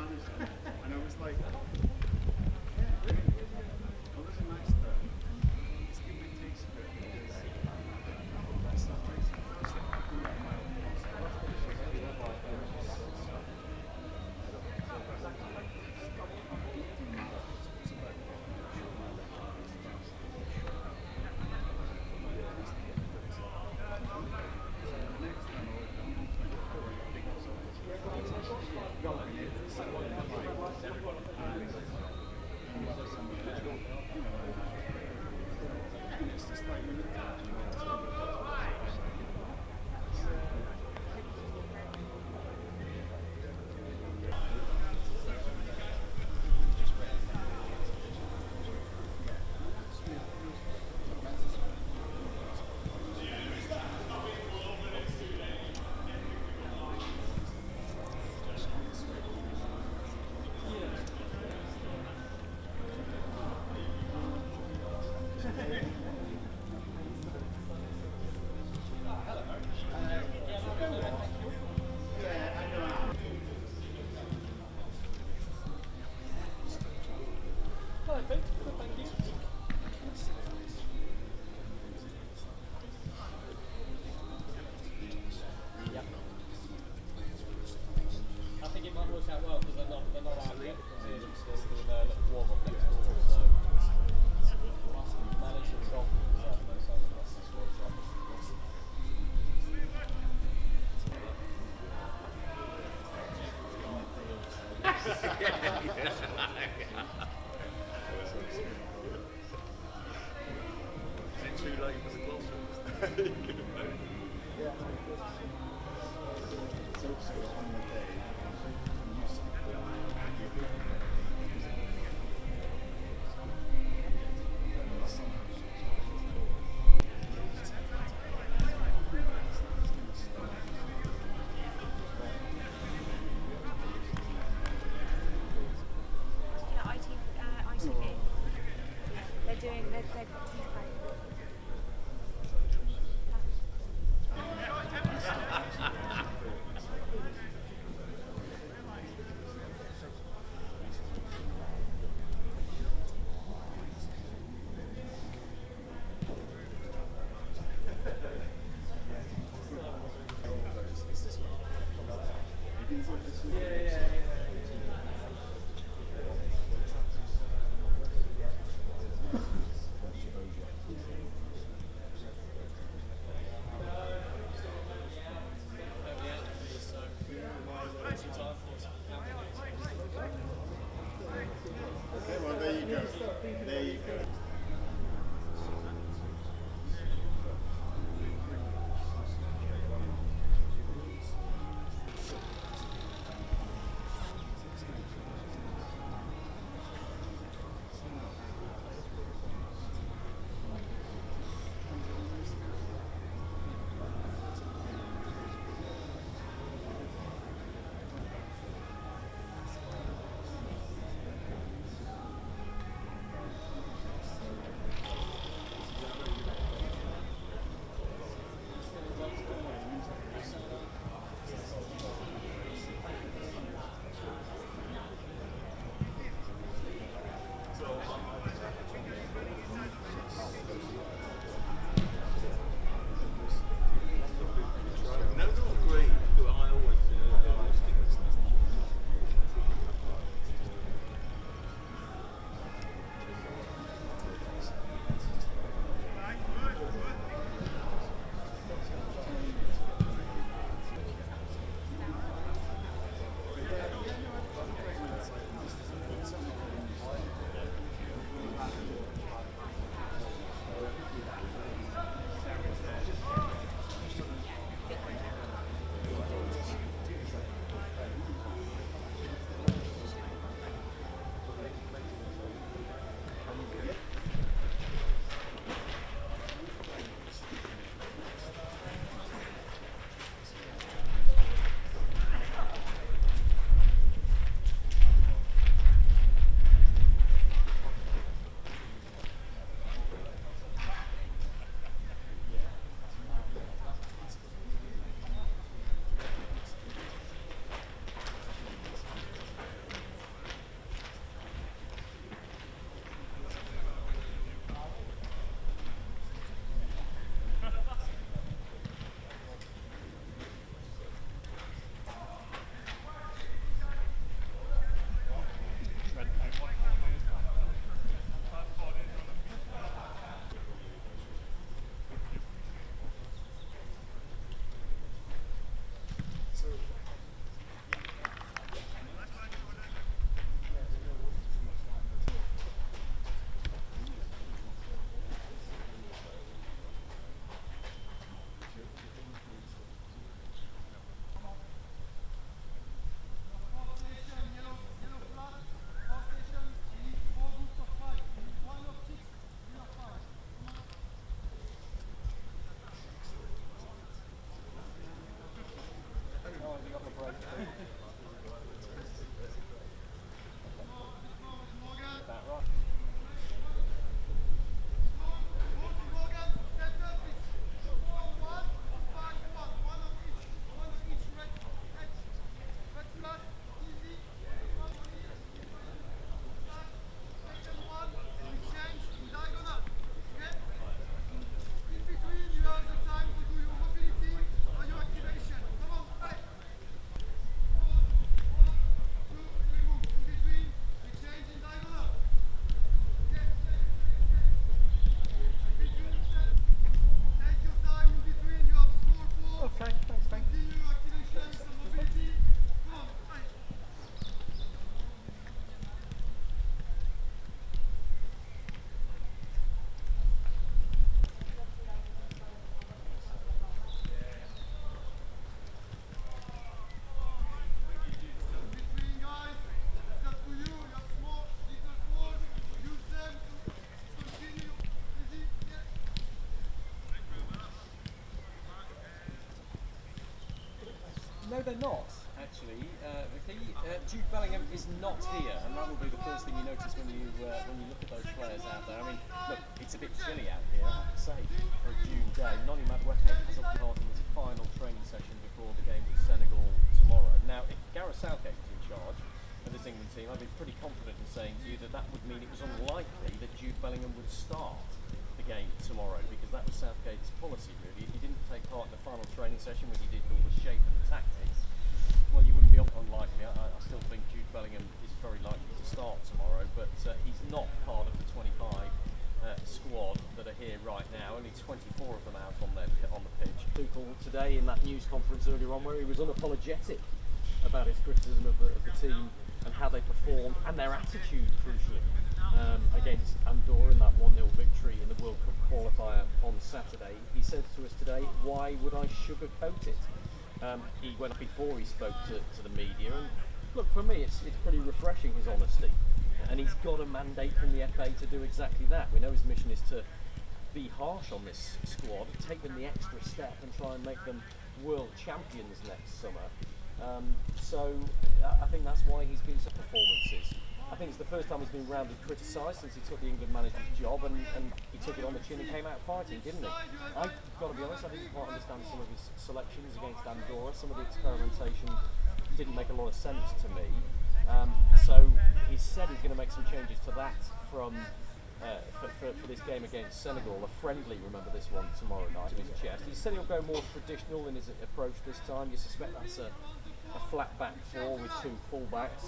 And I was like, yeah, really. I was nice though. It's give me taste of it because it's not like it's just like No, they're not, actually. Jude Bellingham is not here, and that will be the first thing you notice when you look at those players out there. I mean, look, it's a bit chilly out here, I have to say, for a June day. Noni Madueke has taken his final training session before the game with Senegal tomorrow. Now, if Gareth Southgate was in charge of this England team, I'd be pretty confident in saying to you that that would mean it was unlikely that Jude Bellingham would start the game tomorrow, because that was Southgate's policy, really. If he didn't take part in the final training session, when he did all the shape and the tactics, well, you wouldn't be unlikely. I still think Jude Bellingham is very likely to start tomorrow, but he's not part of the 25 squad that are here right now. Only 24 of them out on the pitch. Tuchel today in that news conference earlier on, where he was unapologetic about his criticism of the team and how they performed and their attitude, crucially, against Andorra in that 1-0 victory in the World Cup qualifier on Saturday. He said to us today, "Why would I sugarcoat it?" He went before he spoke to the media, and look, for me it's pretty refreshing, his honesty, and he's got a mandate from the FA to do exactly that. We know his mission is to be harsh on this squad, take them the extra step and try and make them world champions next summer. So I think that's why he's been such performances. I think it's the first time he's been roundly criticised since he took the England manager's job, and he took it on the chin and came out fighting, didn't he? I've got to be honest, I didn't quite understand some of his selections against Andorra. Some of the experimentation didn't make a lot of sense to me. So he said he's going to make some changes to that for this game against Senegal, a friendly, remember this one, tomorrow night, to his chest. He said he'll go more traditional in his approach this time. You suspect that's a flat back four with two full-backs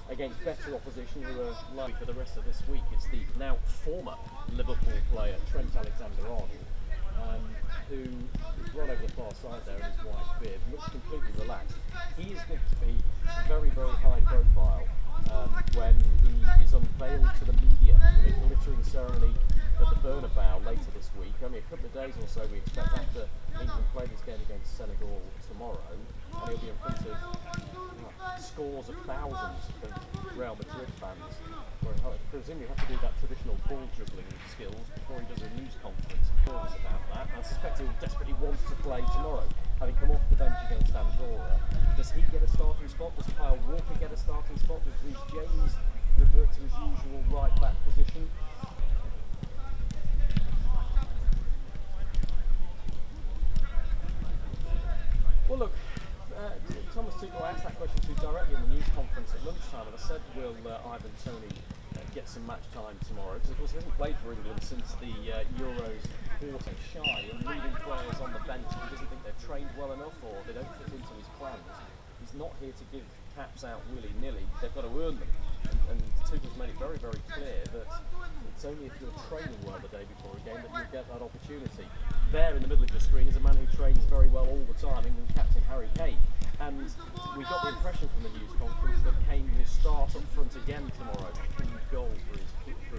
against better opposition who are likely for the rest of this week. It's the now former Liverpool player Trent Alexander-Arnold, who is right over the far side there in his white beard, looks completely relaxed. He is going to be very, very high profile when he is unveiled to the media in a glittering ceremony at the Bernabeu later this week. Only a couple of days or so we expect after England play this game against Senegal tomorrow, and he'll be in front of scores of thousands of Real Madrid fans, where I presume you have to do that traditional ball juggling skills before he does a news conference. Nervous about that. I suspect he'll desperately want to play tomorrow, having come off the bench against Andorra. Does he get a starting spot? Does Kyle Walker get a starting spot? Does Reece James revert to his usual right back position? Well, look, Thomas Tuchel asked that question to directly in the news conference at lunchtime, and I said, will Ivan Toney get some match time tomorrow? Because of course he hasn't played for England since the Euros quarter, shy and leaving players on the bench. He doesn't think they're trained well enough, or they don't fit into his plans. He's not here to give caps out willy-nilly. They've got to earn them, and Tuchel's made it very, very clear that it's only if you're training well the day before a game that you'll get that opportunity. There in the middle of your screen is a man who trains very well all the time, England captain Harry Kane. And we got the impression from the news conference that Kane will start up front again tomorrow, kicking goal for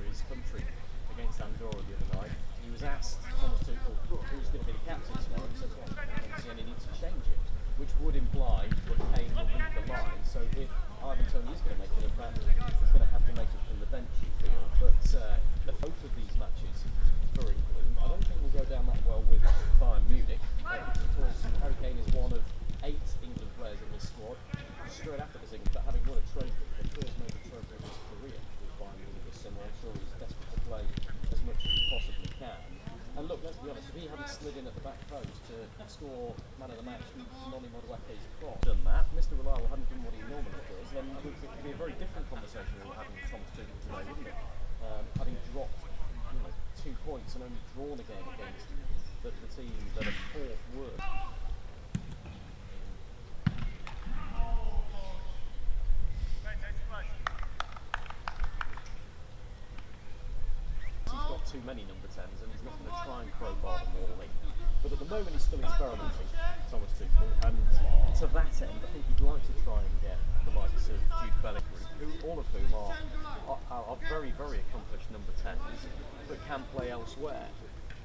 his country against Andorra the other night. He was asked, Thomas Tuchel, who's going to be the captain tomorrow, and he said, well, I don't see any need to change it, which would imply that Kane will lead the line. So if Ivan Toney is going to make an impact, he's going to have to make it from the bench, you feel. But both of these matches for England, I don't think will go down that well with Bayern Munich. Because of course, Harry Kane is one of 8 England players in this squad, straight after this England, but having won a trophy, the first major trophy of his career with Bayern Munich this summer. I'm sure he's desperate to play as much as he possibly can. And look, let's be honest, if he hadn't slid in at the back post to score man of the match, Noni Madueke's cross, done that, Mr. Reliable hadn't done what he normally does, then it would be a very different conversation we were having with Thomas Tuchel today, wouldn't it? Having dropped 2 points and only drawn a game against the team that are 4th worst. He's got too many number 10s and he's not going to try and crowbar them all in. But at the moment he's still experimenting, Thomas Tuchel, and to that end I think he'd like to try and get the likes of Jude Bellingham, all of whom are very, very accomplished number 10s that can play elsewhere.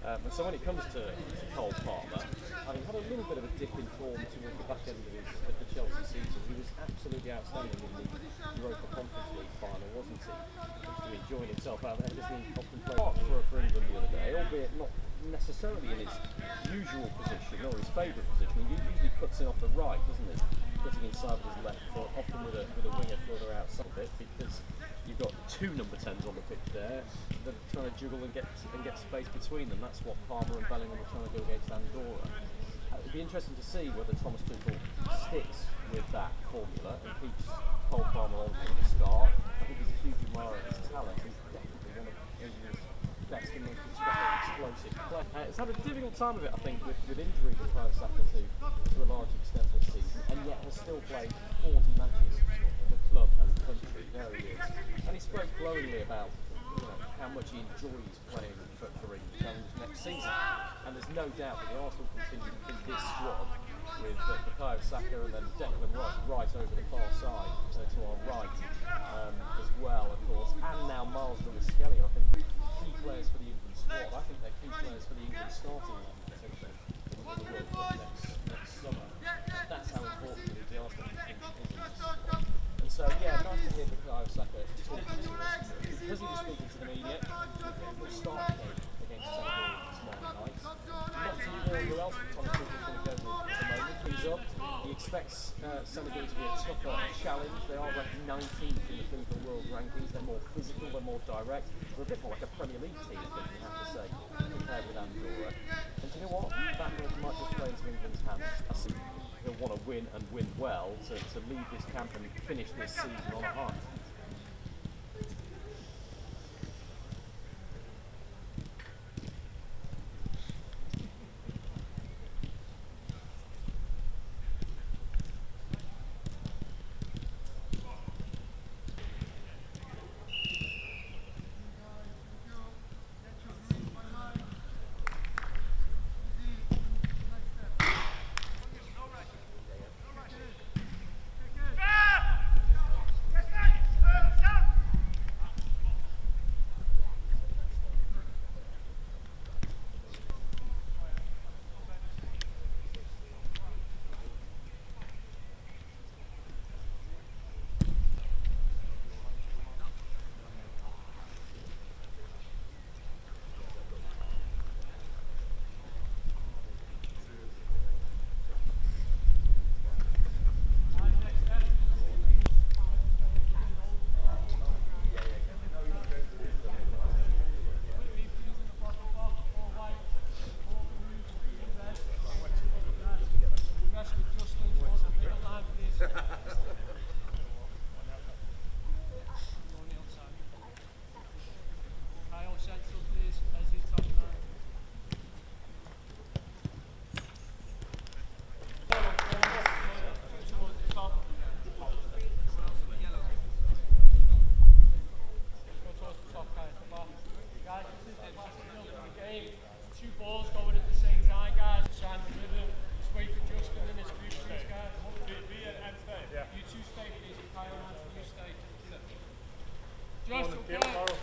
And so when it comes to Cole Palmer, having had a little bit of a dip in form towards the back end of the Chelsea season, he was absolutely outstanding in the Europa Conference League final, wasn't he? He enjoying himself out there, just being often played for England the other day, albeit not necessarily in his usual position or his favourite position. He usually cuts in off the right, doesn't he? cutting inside with his left foot, often with a winger further outside of it, because you've got two number 10s on the pitch there that are trying to juggle and get space between them. That's what Palmer and Bellingham are trying to do against Andorra. It'd be interesting to see whether Thomas Tuchel sticks with that formula and keeps Cole Palmer on from the start. I think he's a huge admirer of his talent. He's definitely one of England's best and most explosive players. It's had a difficult time of it, I think, with injury to Bukayo Saka to a large extent this season, and yet has still played 40 matches for club and country. There he is. And he spoke glowingly about how much he enjoys playing for England Challenge next season. And there's no doubt that the Arsenal continue in this squad with Bukayo Saka and then Declan Rice right over the far side, so to our right as well, of course. And now Miles Lewis-Skelly, I think, key players for the England squad. I think they're key players for the England starting line potentially in the World Cup next summer. That's how important the Arsenal team is in this squad. And so, yeah, nice to hear Bukayo Saka talking to us. Because he was speaking to the media, we'll start against Senegal tomorrow night. Not too sure who else Thomas Tuchel is going to go with at the moment. He's up. He expects Senegal to be a tougher challenge. They are ranked 19th in the FIFA World Rankings. They're more physical, they're more direct. They're a bit more like a Premier League team, I think you have to say, compared with Andorra. And do you know what? That might just play into England's hands. I see he'll want to win and win well to leave this camp and finish this season on a high.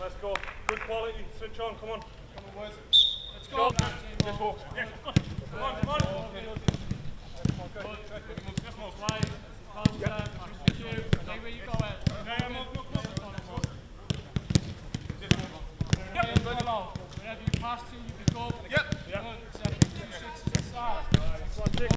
Let's go. Good quality. Switch on. Come on. Let's go. Just walk. Come on. Come on.